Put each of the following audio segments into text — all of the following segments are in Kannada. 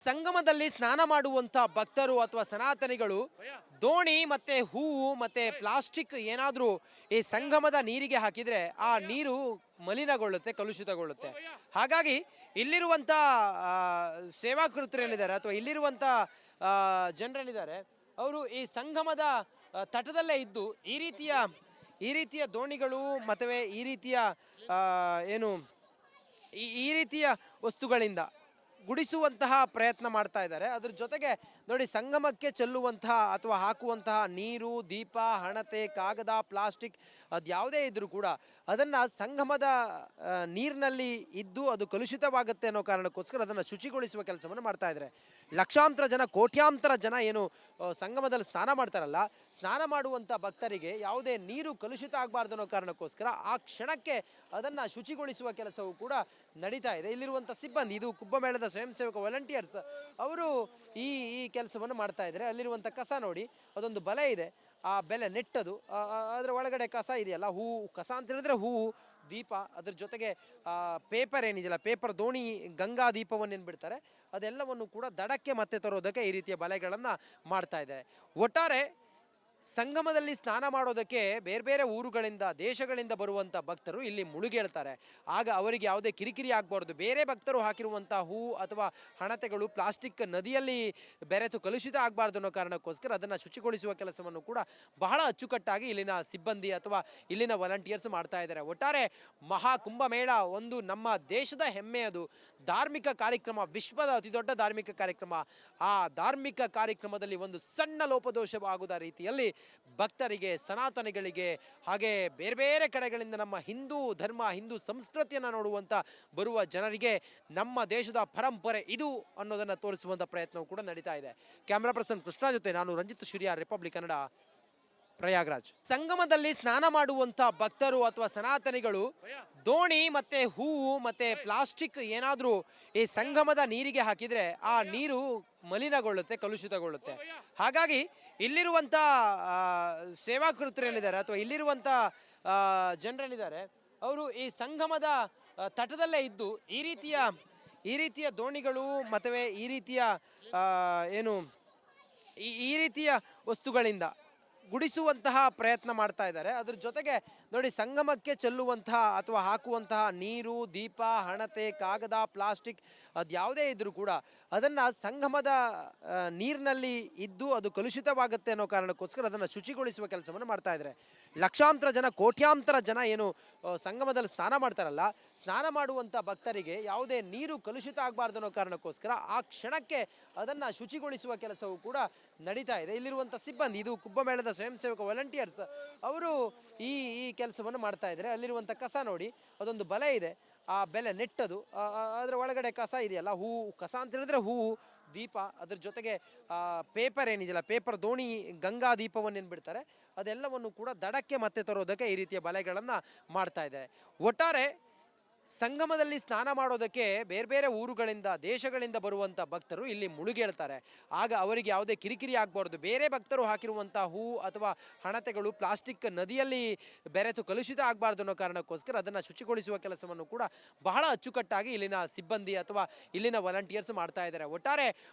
ಸಂಗಮದಲ್ಲಿ ಸ್ನಾನ ಮಾಡುವಂತ ಭಕ್ತರು ಅಥವಾ ಸನಾತನಿಗಳು ದೋಣಿ ಮತ್ತೆ ಹೂವು ಮತ್ತೆ ಪ್ಲಾಸ್ಟಿಕ್ ಏನಾದ್ರೂ ಈ ಸಂಗಮದ ನೀರಿಗೆ ಹಾಕಿದ್ರೆ ಆ ನೀರು ಮಲಿನಗೊಳ್ಳುತ್ತೆ, ಕಲುಷಿತಗೊಳ್ಳುತ್ತೆ. ಹಾಗಾಗಿ ಇಲ್ಲಿರುವಂತ ಆ, ಸೇವಾಕೃತರೇನಿದ್ದಾರೆ ಅಥವಾ ಇಲ್ಲಿರುವಂತ ಜನರೇನಿದ್ದಾರೆ ಅವರು ಈ ಸಂಗಮದ ತಟದಲ್ಲೇ ಇದ್ದು ಈ ರೀತಿಯ ದೋಣಿಗಳು ಮತ್ತೆ ಈ ರೀತಿಯ ಆ, ಏನು ಈ ರೀತಿಯ ವಸ್ತುಗಳಿಂದ ಗುಡಿಸುವಂತಹ ಪ್ರಯತ್ನ ಮಾಡ್ತಾ ಇದ್ದಾರೆ. ಅದ್ರ ಜೊತೆಗೆ ನೋಡಿ, ಸಂಗಮಕ್ಕೆ ಚೆಲ್ಲುವಂತಹ ಅಥವಾ ಹಾಕುವಂತಹ ನೀರು, ದೀಪ, ಹಣತೆ, ಕಾಗದ, ಪ್ಲಾಸ್ಟಿಕ್ ಅದ್ಯಾವುದೇ ಇದ್ರೂ ಕೂಡ ಅದನ್ನ ಸಂಗಮದ ನೀರಿನಲ್ಲಿ ಇದ್ದು ಅದು ಕಲುಷಿತವಾಗುತ್ತೆ ಅನ್ನೋ ಕಾರಣಕ್ಕೋಸ್ಕರ ಅದನ್ನು ಶುಚಿಗೊಳಿಸುವ ಕೆಲಸವನ್ನು ಮಾಡ್ತಾ ಇದ್ದಾರೆ. ಲಕ್ಷಾಂತರ ಜನ, ಕೋಟ್ಯಾಂತರ ಜನ ಏನು ಸಂಗಮದಲ್ಲಿ ಸ್ನಾನ ಮಾಡ್ತಾರಲ್ಲ, ಸ್ನಾನ ಮಾಡುವಂಥ ಭಕ್ತರಿಗೆ ಯಾವುದೇ ನೀರು ಕಲುಷಿತ ಆಗಬಾರ್ದು ಅನ್ನೋ ಕಾರಣಕ್ಕೋಸ್ಕರ ಆ ಕ್ಷಣಕ್ಕೆ ಅದನ್ನು ಶುಚಿಗೊಳಿಸುವ ಕೆಲಸವೂ ಕೂಡ ನಡೀತಾ ಇದೆ. ಇಲ್ಲಿರುವಂಥ ಸಿಬ್ಬಂದಿ, ಇದು ಕುಂಭಮೇಳದ ಸ್ವಯಂ ಸೇವಕ ವಾಲಂಟಿಯರ್ಸ್, ಅವರು ಈ ಈ ಕೆಲಸವನ್ನು ಮಾಡ್ತಾ ಇದ್ದಾರೆ. ಅಲ್ಲಿರುವಂಥ ಕಸ ನೋಡಿ, ಅದೊಂದು ಬಲೆ ಇದೆ, ಆ ಬೆಲೆ ನೆಟ್ಟದು, ಅದರ ಒಳಗಡೆ ಕಸ ಇದೆಯಲ್ಲ, ಹೂವು ಕಸ ಅಂತ ಹೇಳಿದ್ರೆ ಹೂವು, ದೀಪ, ಅದ್ರ ಜೊತೆಗೆ ಪೇಪರ್ ಏನಿದೆಯಲ್ಲ, ಪೇಪರ್ ದೋಣಿ, ಗಂಗಾ ದೀಪವನ್ನು ಏನು ಬಿಡ್ತಾರೆ ಅದೆಲ್ಲವನ್ನು ಕೂಡ ದಡಕ್ಕೆ ಮತ್ತೆ ತರೋದಕ್ಕೆ ಈ ರೀತಿಯ ಬಲೆಗಳನ್ನು ಮಾಡ್ತಾ ಇದ್ದಾರೆ. ಒಟ್ಟಾರೆ ಸಂಗಮದಲ್ಲಿ ಸ್ನಾನ ಮಾಡೋದಕ್ಕೆ ಬೇರೆ ಬೇರೆ ಊರುಗಳಿಂದ, ದೇಶಗಳಿಂದ ಬರುವಂಥ ಭಕ್ತರು ಇಲ್ಲಿ ಮುಳುಗೇಳ್ತಾರೆ. ಆಗ ಅವರಿಗೆ ಯಾವುದೇ ಕಿರಿಕಿರಿ ಆಗಬಾರ್ದು. ಬೇರೆ ಭಕ್ತರು ಹಾಕಿರುವಂಥ ಹೂ ಅಥವಾ ಹಣತೆಗಳು ಪ್ಲಾಸ್ಟಿಕ್ ನದಿಯಲ್ಲಿ ಬೆರೆತು ಕಲುಷಿತ ಆಗಬಾರ್ದು ಅನ್ನೋ ಕಾರಣಕ್ಕೋಸ್ಕರ ಅದನ್ನು ಶುಚಿಗೊಳಿಸುವ ಕೆಲಸವನ್ನು ಕೂಡ ಬಹಳ ಅಚ್ಚುಕಟ್ಟಾಗಿ ಇಲ್ಲಿನ ಸಿಬ್ಬಂದಿ ಅಥವಾ ಇಲ್ಲಿನ ವಾಲಂಟಿಯರ್ಸ್ ಮಾಡ್ತಾ ಇದ್ದಾರೆ. ಒಟ್ಟಾರೆ ಮಹಾ ಕುಂಭಮೇಳ ಒಂದು ನಮ್ಮ ದೇಶದ ಹೆಮ್ಮೆಯದು ಧಾರ್ಮಿಕ ಕಾರ್ಯಕ್ರಮ, ವಿಶ್ವದ ಅತಿದೊಡ್ಡ ಧಾರ್ಮಿಕ ಕಾರ್ಯಕ್ರಮ. ಆ ಧಾರ್ಮಿಕ ಕಾರ್ಯಕ್ರಮದಲ್ಲಿ ಒಂದು ಸಣ್ಣ ಲೋಪದೋಷವಾಗುವ ರೀತಿಯಲ್ಲಿ ಭಕ್ತರಿಗೆ, ಸನಾತನಿಗಳಿಗೆ, ಹಾಗೆ ಬೇರೆ ಬೇರೆ ಕಡೆಗಳಿಂದ ನಮ್ಮ ಹಿಂದೂ ಧರ್ಮ, ಹಿಂದೂ ಸಂಸ್ಕೃತಿಯನ್ನು ನೋಡುವಂಥ ಬರುವ ಜನರಿಗೆ ನಮ್ಮ ದೇಶದ ಪರಂಪರೆ ಇದು ಅನ್ನೋದನ್ನು ತೋರಿಸುವಂಥ ಪ್ರಯತ್ನವೂ ಕೂಡ ನಡೀತಾ ಇದೆ. ಕ್ಯಾಮ್ರಾ ಪರ್ಸನ್ ಕೃಷ್ಣ ಜೊತೆ ನಾನು ರಂಜಿತ್ ಶಿರಿಯಾರ್, ರಿಪಬ್ಲಿಕ್ ಕನ್ನಡ, ಪ್ರಯಾಗ್ರಾಜ್. ಸಂಗಮದಲ್ಲಿ ಸ್ನಾನ ಮಾಡುವಂತ ಭಕ್ತರು ಅಥವಾ ಸನಾತನಿಗಳು ದೋಣಿ ಮತ್ತೆ ಹೂವು ಮತ್ತೆ ಪ್ಲಾಸ್ಟಿಕ್ ಏನಾದ್ರೂ ಈ ಸಂಗಮದ ನೀರಿಗೆ ಹಾಕಿದ್ರೆ ಆ ನೀರು ಮಲಿನಗೊಳ್ಳುತ್ತೆ, ಕಲುಷಿತಗೊಳ್ಳುತ್ತೆ. ಹಾಗಾಗಿ ಇಲ್ಲಿರುವಂತ ಸೇವಾಕೃತರೇನಿದ್ದಾರೆ ಅಥವಾ ಇಲ್ಲಿರುವಂತ ಜನರೇನಿದ್ದಾರೆ ಅವರು ಈ ಸಂಗಮದ ತಟದಲ್ಲೇ ಇದ್ದು ಈ ರೀತಿಯ ದೋಣಿಗಳು ಮತ್ತೆ ಈ ರೀತಿಯ ವಸ್ತುಗಳಿಂದ ಗುಡಿಸುವಂತಹ ಪ್ರಯತ್ನ ಮಾಡ್ತಾ ಇದ್ದಾರೆ. ಅದ್ರ ಜೊತೆಗೆ ನೋಡಿ, ಸಂಗಮಕ್ಕೆ ಚೆಲ್ಲುವಂತಹ ಅಥವಾ ಹಾಕುವಂತಹ ನೀರು, ದೀಪ, ಹಣತೆ, ಕಾಗದ, ಪ್ಲಾಸ್ಟಿಕ್ ಅದ್ಯಾವುದೇ ಇದ್ರೂ ಕೂಡ ಅದನ್ನು ಸಂಗಮದ ನೀರಿನಲ್ಲಿ ಇದ್ದು ಅದು ಕಲುಷಿತವಾಗುತ್ತೆ ಅನ್ನೋ ಕಾರಣಕ್ಕೋಸ್ಕರ ಅದನ್ನು ಶುಚಿಗೊಳಿಸುವ ಕೆಲಸವನ್ನು ಮಾಡ್ತಾ ಇದ್ದಾರೆ. ಲಕ್ಷಾಂತರ ಜನ, ಕೋಟ್ಯಾಂತರ ಜನ ಏನು ಸಂಗಮದಲ್ಲಿ ಸ್ನಾನ ಮಾಡ್ತಾರಲ್ಲ, ಸ್ನಾನ ಮಾಡುವಂಥ ಭಕ್ತರಿಗೆ ಯಾವುದೇ ನೀರು ಕಲುಷಿತ ಆಗಬಾರ್ದು ಅನ್ನೋ ಕಾರಣಕ್ಕೋಸ್ಕರ ಆ ಕ್ಷಣಕ್ಕೆ ಅದನ್ನು ಶುಚಿಗೊಳಿಸುವ ಕೆಲಸವೂ ಕೂಡ ನಡೀತಾ ಇದೆ. ಇಲ್ಲಿರುವಂಥ ಸಿಬ್ಬಂದಿ, ಇದು ಕುಂಭಮೇಳದ ಸ್ವಯಂ ಸೇವಕ ವಾಲಂಟಿಯರ್ಸ್, ಅವರು ಈ ಈ ಕೆಲಸವನ್ನು ಮಾಡ್ತಾ ಇದ್ದಾರೆ. ಅಲ್ಲಿರುವಂಥ ಕಸ ನೋಡಿ, ಅದೊಂದು ಬಲೆ ಇದೆ, ಆ ಬೆಲೆ ನೆಟ್ಟದು, ಅದರ ಒಳಗಡೆ ಕಸ ಇದೆಯಲ್ಲ, ಹೂವು ಕಸ ಅಂತ ಹೇಳಿದ್ರೆ ಹೂವು, ದೀಪ, ಅದ್ರ ಜೊತೆಗೆ ಪೇಪರ್ ಏನಿದೆಯಲ್ಲ, ಪೇಪರ್ ದೋಣಿ, ಗಂಗಾ ದೀಪವನ್ನು ಏನು ಬಿಡ್ತಾರೆ ಅದೆಲ್ಲವನ್ನು ಕೂಡ ದಡಕ್ಕೆ ಮತ್ತೆ ತರೋದಕ್ಕೆ ಈ ರೀತಿಯ ಬಲೆಗಳನ್ನು ಮಾಡ್ತಾ ಇದ್ದಾರೆ. ಒಟ್ಟಾರೆ ಸಂಗಮದಲ್ಲಿ ಸ್ನಾನ ಮಾಡೋದಕ್ಕೆ ಬೇರೆ ಬೇರೆ ಊರುಗಳಿಂದ, ದೇಶಗಳಿಂದ ಬರುವಂಥ ಭಕ್ತರು ಇಲ್ಲಿ ಮುಳುಗೇಳ್ತಾರೆ. ಆಗ ಅವರಿಗೆ ಯಾವುದೇ ಕಿರಿಕಿರಿ ಆಗಬಾರ್ದು. ಬೇರೆ ಭಕ್ತರು ಹಾಕಿರುವಂಥ ಹೂ ಅಥವಾ ಹಣತೆಗಳು ಪ್ಲಾಸ್ಟಿಕ್ ನದಿಯಲ್ಲಿ ಬೆರೆತು ಕಲುಷಿತ ಆಗಬಾರ್ದು ಅನ್ನೋ ಕಾರಣಕ್ಕೋಸ್ಕರ ಅದನ್ನು ಶುಚಿಗೊಳಿಸುವ ಕೆಲಸವನ್ನು ಕೂಡ ಬಹಳ ಅಚ್ಚುಕಟ್ಟಾಗಿ ಇಲ್ಲಿನ ಸಿಬ್ಬಂದಿ ಅಥವಾ ಇಲ್ಲಿನ ವಾಲಂಟಿಯರ್ಸ್ ಮಾಡ್ತಾ ಇದ್ದಾರೆ. ಒಟ್ಟಾರೆ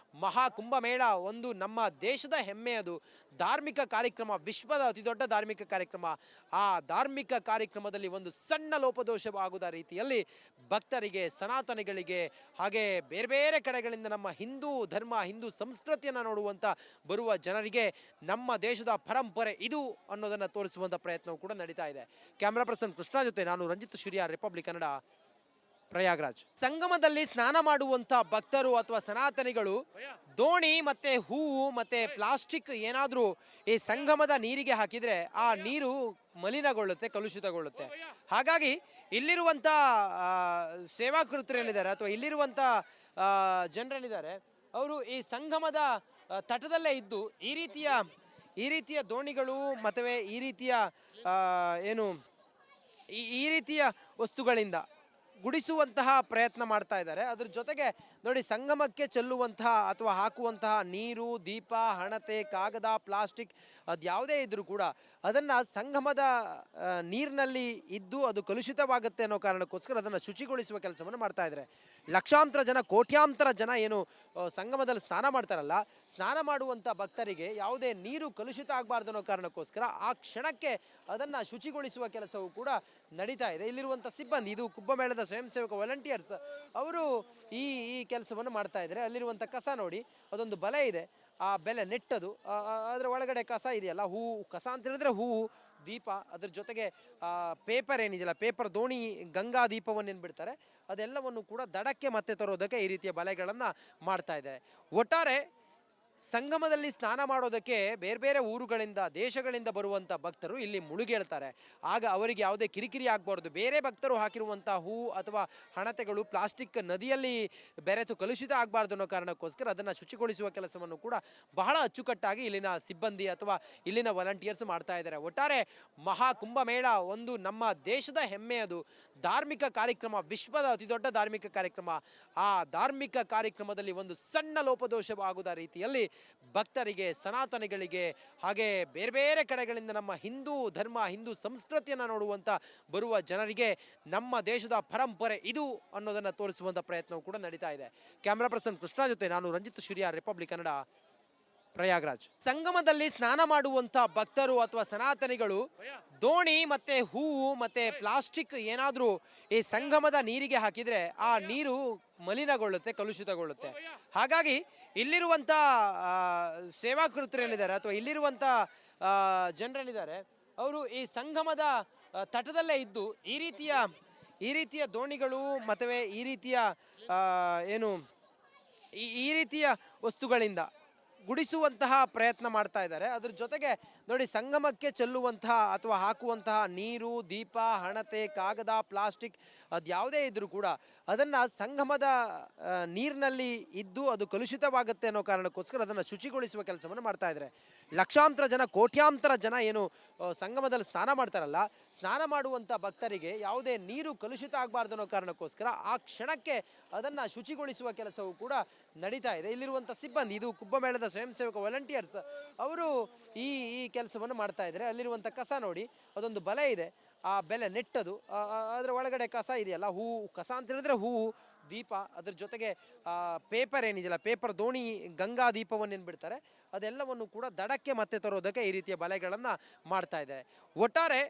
ಮಹಾ ಕುಂಭಮೇಳ ಒಂದು ನಮ್ಮ ದೇಶದ ಹೆಮ್ಮೆಯದು ಧಾರ್ಮಿಕ ಕಾರ್ಯಕ್ರಮ, ವಿಶ್ವದ ಅತಿದೊಡ್ಡ ಧಾರ್ಮಿಕ ಕಾರ್ಯಕ್ರಮ. ಆ ಧಾರ್ಮಿಕ ಕಾರ್ಯಕ್ರಮದಲ್ಲಿ ಒಂದು ಸಣ್ಣ ಲೋಪದೋಷವಾಗುವ ರೀತಿಯಲ್ಲಿ ಭಕ್ತರಿಗೆ, ಸನಾತನಿಗಳಿಗೆ, ಹಾಗೆ ಬೇರೆ ಬೇರೆ ಕಡೆಗಳಿಂದ ನಮ್ಮ ಹಿಂದೂ ಧರ್ಮ, ಹಿಂದೂ ಸಂಸ್ಕೃತಿಯನ್ನು ನೋಡುವಂಥ ಬರುವ ಜನರಿಗೆ ನಮ್ಮ ದೇಶದ ಪರಂಪರೆ ಇದು ಅನ್ನೋದನ್ನು ತೋರಿಸುವಂಥ ಪ್ರಯತ್ನವೂ ಕೂಡ ನಡೀತಾ ಇದೆ. ಕ್ಯಾಮ್ರಾ ಪರ್ಸನ್ ಕೃಷ್ಣ ಜೊತೆ ನಾನು ರಂಜಿತ್ ಶಿರಿಯಾರ್, ರಿಪಬ್ಲಿಕ್ ಕನ್ನಡ, ಪ್ರಯಾಗ್ರಾಜ್. ಸಂಗಮದಲ್ಲಿ ಸ್ನಾನ ಮಾಡುವಂತ ಭಕ್ತರು ಅಥವಾ ಸನಾತನಿಗಳು ದೋಣಿ ಮತ್ತೆ ಹೂವು ಮತ್ತೆ ಪ್ಲಾಸ್ಟಿಕ್ ಏನಾದ್ರೂ ಈ ಸಂಗಮದ ನೀರಿಗೆ ಹಾಕಿದ್ರೆ ಆ ನೀರು ಮಲಿನಗೊಳ್ಳುತ್ತೆ, ಕಲುಷಿತಗೊಳ್ಳುತ್ತೆ. ಹಾಗಾಗಿ ಇಲ್ಲಿರುವಂತ ಸೇವಾಕೃತರೇನಿದ್ದಾರೆ ಅಥವಾ ಇಲ್ಲಿರುವಂತ ಜನರೇನಿದ್ದಾರೆ ಅವರು ಈ ಸಂಗಮದ ತಟದಲ್ಲೇ ಇದ್ದು ಈ ರೀತಿಯ ದೋಣಿಗಳು ಮತ್ತೆ ಈ ರೀತಿಯ ವಸ್ತುಗಳಿಂದ ಗುಡಿಸುವಂತಹ ಪ್ರಯತ್ನ ಮಾಡ್ತಾ ಇದ್ದಾರೆ. ಅದ್ರ ಜೊತೆಗೆ ನೋಡಿ, ಸಂಗಮಕ್ಕೆ ಚೆಲ್ಲುವಂತಹ ಅಥವಾ ಹಾಕುವಂತಹ ನೀರು, ದೀಪ, ಹಣತೆ, ಕಾಗದ, ಪ್ಲಾಸ್ಟಿಕ್ ಅದ್ಯಾವುದೇ ಇದ್ರೂ ಕೂಡ ಅದನ್ನು ಸಂಗಮದ ನೀರಿನಲ್ಲಿ ಇದ್ದು ಅದು ಕಲುಷಿತವಾಗುತ್ತೆ ಅನ್ನೋ ಕಾರಣಕ್ಕೋಸ್ಕರ ಅದನ್ನು ಶುಚಿಗೊಳಿಸುವ ಕೆಲಸವನ್ನು ಮಾಡ್ತಾ ಇದ್ದಾರೆ. ಲಕ್ಷಾಂತರ ಜನ, ಕೋಟ್ಯಾಂತರ ಜನ ಏನು ಸಂಗಮದಲ್ಲಿ ಸ್ನಾನ ಮಾಡ್ತಾರಲ್ಲ, ಸ್ನಾನ ಮಾಡುವಂಥ ಭಕ್ತರಿಗೆ ಯಾವುದೇ ನೀರು ಕಲುಷಿತ ಆಗಬಾರ್ದು ಅನ್ನೋ ಕಾರಣಕ್ಕೋಸ್ಕರ ಆ ಕ್ಷಣಕ್ಕೆ ಅದನ್ನು ಶುಚಿಗೊಳಿಸುವ ಕೆಲಸವೂ ಕೂಡ ನಡೀತಾ ಇದೆ. ಇಲ್ಲಿರುವಂಥ ಸಿಬ್ಬಂದಿ, ಇದು ಕುಂಭಮೇಳದ ಸ್ವಯಂ ಸೇವಕ ವಾಲಂಟಿಯರ್ಸ್, ಅವರು ಈ ಈ ಕೆಲಸವನ್ನು ಮಾಡ್ತಾ ಇದ್ದಾರೆ. ಅಲ್ಲಿರುವಂಥ ಕಸ ನೋಡಿ, ಅದೊಂದು ಬಲೆ ಇದೆ, ಆ ಬೆಲೆ ನೆಟ್ಟದು, ಅದರ ಒಳಗಡೆ ಕಸ ಇದೆಯಲ್ಲ, ಹೂವು, ಕಸ ಅಂತ ಹೇಳಿದ್ರೆ ಹೂವು, ದೀಪ, ಅದ್ರ ಜೊತೆಗೆ ಪೇಪರ್ ಏನಿದೆಯಲ್ಲ, ಪೇಪರ್ ದೋಣಿ, ಗಂಗಾ ದೀಪವನ್ನು ಏನು ಬಿಡ್ತಾರೆ, ಅದೆಲ್ಲವನ್ನು ಕೂಡ ದಡಕ್ಕೆ ಮತ್ತೆ ತರೋದಕ್ಕೆ ಈ ರೀತಿಯ ಬಲೆಗಳನ್ನು ಮಾಡ್ತಾ ಇದ್ದಾರೆ. ಒಟ್ಟಾರೆ ಸಂಗಮದಲ್ಲಿ ಸ್ನಾನ ಮಾಡೋದಕ್ಕೆ ಬೇರೆ ಬೇರೆ ಊರುಗಳಿಂದ, ದೇಶಗಳಿಂದ ಬರುವಂಥ ಭಕ್ತರು ಇಲ್ಲಿ ಮುಳುಗೇಳ್ತಾರೆ. ಆಗ ಅವರಿಗೆ ಯಾವುದೇ ಕಿರಿಕಿರಿ ಆಗಬಾರ್ದು. ಬೇರೆ ಭಕ್ತರು ಹಾಕಿರುವಂಥ ಹೂವು ಅಥವಾ ಹಣತೆಗಳು ಪ್ಲಾಸ್ಟಿಕ್ ನದಿಯಲ್ಲಿ ಬೆರೆತು ಕಲುಷಿತ ಆಗಬಾರ್ದು ಅನ್ನೋ ಕಾರಣಕ್ಕೋಸ್ಕರ ಅದನ್ನು ಶುಚಿಗೊಳಿಸುವ ಕೆಲಸವನ್ನು ಕೂಡ ಬಹಳ ಅಚ್ಚುಕಟ್ಟಾಗಿ ಇಲ್ಲಿನ ಸಿಬ್ಬಂದಿ ಅಥವಾ ಇಲ್ಲಿನ ವಾಲಂಟಿಯರ್ಸ್ ಮಾಡ್ತಾ ಇದ್ದಾರೆ. ಒಟ್ಟಾರೆ ಮಹಾ ಕುಂಭಮೇಳ ಒಂದು ನಮ್ಮ ದೇಶದ ಹೆಮ್ಮೆ, ಅದು ಧಾರ್ಮಿಕ ಕಾರ್ಯಕ್ರಮ, ವಿಶ್ವದ ಅತಿದೊಡ್ಡ ಧಾರ್ಮಿಕ ಕಾರ್ಯಕ್ರಮ. ಆ ಧಾರ್ಮಿಕ ಕಾರ್ಯಕ್ರಮದಲ್ಲಿ ಒಂದು ಸಣ್ಣ ಲೋಪದೋಷವಾಗುವ ರೀತಿಯಲ್ಲಿ ಭಕ್ತರಿಗೆ, ಸನಾತನಿಗಳಿಗೆ, ಹಾಗೆ ಬೇರೆ ಬೇರೆ ಕಡೆಗಳಿಂದ ನಮ್ಮ ಹಿಂದೂ ಧರ್ಮ, ಹಿಂದೂ ಸಂಸ್ಕೃತಿಯನ್ನು ನೋಡುವಂಥ ಬರುವ ಜನರಿಗೆ ನಮ್ಮ ದೇಶದ ಪರಂಪರೆ ಇದು ಅನ್ನೋದನ್ನು ತೋರಿಸುವಂಥ ಪ್ರಯತ್ನವೂ ಕೂಡ ನಡೀತಾ ಇದೆ. ಕ್ಯಾಮ್ರಾ ಪರ್ಸನ್ ಕೃಷ್ಣ ಜೊತೆ ನಾನು ರಂಜಿತ್ ಶಿರಿಯಾರ್, ರಿಪಬ್ಲಿಕ್ ಕನ್ನಡ, ಪ್ರಯಾಗ್ರಾಜ್. ಸಂಗಮದಲ್ಲಿ ಸ್ನಾನ ಮಾಡುವಂತ ಭಕ್ತರು ಅಥವಾ ಸನಾತನಿಗಳು ದೋಣಿ ಮತ್ತೆ ಹೂವು ಮತ್ತೆ ಪ್ಲಾಸ್ಟಿಕ್ ಏನಾದ್ರೂ ಈ ಸಂಗಮದ ನೀರಿಗೆ ಹಾಕಿದ್ರೆ ಆ ನೀರು ಮಲಿನಗೊಳ್ಳುತ್ತೆ, ಕಲುಷಿತಗೊಳ್ಳುತ್ತೆ. ಹಾಗಾಗಿ ಇಲ್ಲಿರುವಂತ ಸೇವಾಕೃತರೇನಿದ್ದಾರೆ ಅಥವಾ ಇಲ್ಲಿರುವಂತ ಜನರೇನಿದ್ದಾರೆ, ಅವರು ಈ ಸಂಗಮದ ತಟದಲ್ಲೇ ಇದ್ದು ಈ ರೀತಿಯ ದೋಣಿಗಳು ಮತ್ತೆ ಈ ರೀತಿಯ ಏನು ಈ ರೀತಿಯ ವಸ್ತುಗಳಿಂದ ಗುಡಿಸುವಂತಹ ಪ್ರಯತ್ನ ಮಾಡ್ತಾ ಇದ್ದಾರೆ. ಅದ್ರ ಜೊತೆಗೆ ನೋಡಿ, ಸಂಗಮಕ್ಕೆ ಚೆಲ್ಲುವಂತಹ ಅಥವಾ ಹಾಕುವಂತಹ ನೀರು, ದೀಪ, ಹಣತೆ, ಕಾಗದ, ಪ್ಲಾಸ್ಟಿಕ್ ಅದ್ಯಾವುದೇ ಇದ್ರೂ ಕೂಡ ಅದನ್ನು ಸಂಗಮದ ನೀರಿನಲ್ಲಿ ಇದ್ದು ಅದು ಕಲುಷಿತವಾಗುತ್ತೆ ಅನ್ನೋ ಕಾರಣಕ್ಕೋಸ್ಕರ ಅದನ್ನು ಶುಚಿಗೊಳಿಸುವ ಕೆಲಸವನ್ನು ಮಾಡ್ತಾ ಇದ್ದಾರೆ. ಲಕ್ಷಾಂತರ ಜನ, ಕೋಟ್ಯಾಂತರ ಜನ ಏನು ಸಂಗಮದಲ್ಲಿ ಸ್ನಾನ ಮಾಡ್ತಾರಲ್ಲ, ಸ್ನಾನ ಮಾಡುವಂಥ ಭಕ್ತರಿಗೆ ಯಾವುದೇ ನೀರು ಕಲುಷಿತ ಆಗಬಾರ್ದು ಅನ್ನೋ ಕಾರಣಕ್ಕೋಸ್ಕರ ಆ ಕ್ಷಣಕ್ಕೆ ಅದನ್ನು ಶುಚಿಗೊಳಿಸುವ ಕೆಲಸವೂ ಕೂಡ ನಡೀತಾ ಇದೆ. ಇಲ್ಲಿರುವಂಥ ಸಿಬ್ಬಂದಿ, ಇದು ಕುಂಭಮೇಳದ ಸ್ವಯಂ ಸೇವಕ ವಾಲಂಟಿಯರ್ಸ್, ಅವರು ಈ ಈ ಕೆಲಸವನ್ನು ಮಾಡ್ತಾ ಇದ್ದಾರೆ. ಅಲ್ಲಿರುವಂಥ ಕಸ ನೋಡಿ, ಅದೊಂದು ಬಲೆ ಇದೆ, ಆ ಬೆಲೆ ನೆಟ್ಟದು, ಅದರ ಒಳಗಡೆ ಕಸ ಇದೆಯಲ್ಲ, ಹೂವು, ಕಸ ಅಂತ ಹೇಳಿದ್ರೆ ಹೂವು, ದೀಪ, ಅದ್ರ ಜೊತೆಗೆ ಪೇಪರ್ ಏನಿದೆಯಲ್ಲ, ಪೇಪರ್ ದೋಣಿ, ಗಂಗಾ ದೀಪವನ್ನು ಏನು ಬಿಡ್ತಾರೆ, ಅದೆಲ್ಲವನ್ನು ಕೂಡ ದಡಕ್ಕೆ ಮತ್ತೆ ತರೋದಕ್ಕೆ ಈ ರೀತಿಯ ಬಲೆಗಳನ್ನು ಮಾಡ್ತಾ ಇದ್ದಾರೆ. ಒಟ್ಟಾರೆ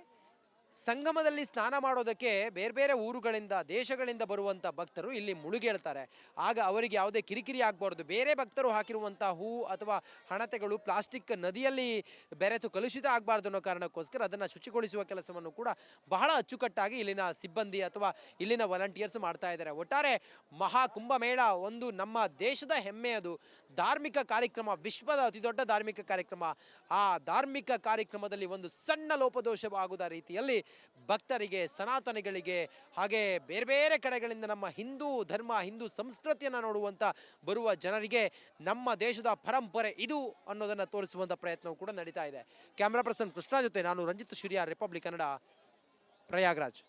ಸಂಗಮದಲ್ಲಿ ಸ್ನಾನ ಮಾಡೋದಕ್ಕೆ ಬೇರೆ ಬೇರೆ ಊರುಗಳಿಂದ, ದೇಶಗಳಿಂದ ಬರುವಂಥ ಭಕ್ತರು ಇಲ್ಲಿ ಮುಳುಗೇಳ್ತಾರೆ. ಆಗ ಅವರಿಗೆ ಯಾವುದೇ ಕಿರಿಕಿರಿ ಆಗಬಾರ್ದು. ಬೇರೆ ಭಕ್ತರು ಹಾಕಿರುವಂಥ ಹೂವು ಅಥವಾ ಹಣತೆಗಳು ಪ್ಲಾಸ್ಟಿಕ್ ನದಿಯಲ್ಲಿ ಬೆರೆತು ಕಲುಷಿತ ಆಗಬಾರ್ದು ಅನ್ನೋ ಕಾರಣಕ್ಕೋಸ್ಕರ ಅದನ್ನು ಶುಚಿಗೊಳಿಸುವ ಕೆಲಸವನ್ನು ಕೂಡ ಬಹಳ ಅಚ್ಚುಕಟ್ಟಾಗಿ ಇಲ್ಲಿನ ಸಿಬ್ಬಂದಿ ಅಥವಾ ಇಲ್ಲಿನ ವಾಲಂಟಿಯರ್ಸ್ ಮಾಡ್ತಾ ಇದ್ದಾರೆ. ಒಟ್ಟಾರೆ ಮಹಾ ಕುಂಭಮೇಳ ಒಂದು ನಮ್ಮ ದೇಶದ ಹೆಮ್ಮೆ, ಅದು ಧಾರ್ಮಿಕ ಕಾರ್ಯಕ್ರಮ, ವಿಶ್ವದ ಅತಿದೊಡ್ಡ ಧಾರ್ಮಿಕ ಕಾರ್ಯಕ್ರಮ. ಆ ಧಾರ್ಮಿಕ ಕಾರ್ಯಕ್ರಮದಲ್ಲಿ ಒಂದು ಸಣ್ಣ ಲೋಪದೋಷವಾಗುವ ರೀತಿಯಲ್ಲಿ ಭಕ್ತರಿಗೆ, ಸನಾತನಿಗಳಿಗೆ, ಹಾಗೆ ಬೇರೆ ಬೇರೆ ಕಡೆಗಳಿಂದ ನಮ್ಮ ಹಿಂದೂ ಧರ್ಮ, ಹಿಂದೂ ಸಂಸ್ಕೃತಿಯನ್ನು ನೋಡುವಂಥ ಬರುವ ಜನರಿಗೆ ನಮ್ಮ ದೇಶದ ಪರಂಪರೆ ಇದು ಅನ್ನೋದನ್ನು ತೋರಿಸುವಂಥ ಪ್ರಯತ್ನವೂ ಕೂಡ ನಡೀತಾ ಇದೆ. ಕ್ಯಾಮ್ರಾ ಪರ್ಸನ್ ಕೃಷ್ಣ ಜೊತೆ ನಾನು ರಂಜಿತ್ ಶಿರಿಯಾರ್, ರಿಪಬ್ಲಿಕ್ ಕನ್ನಡ, ಪ್ರಯಾಗ್ರಾಜ್.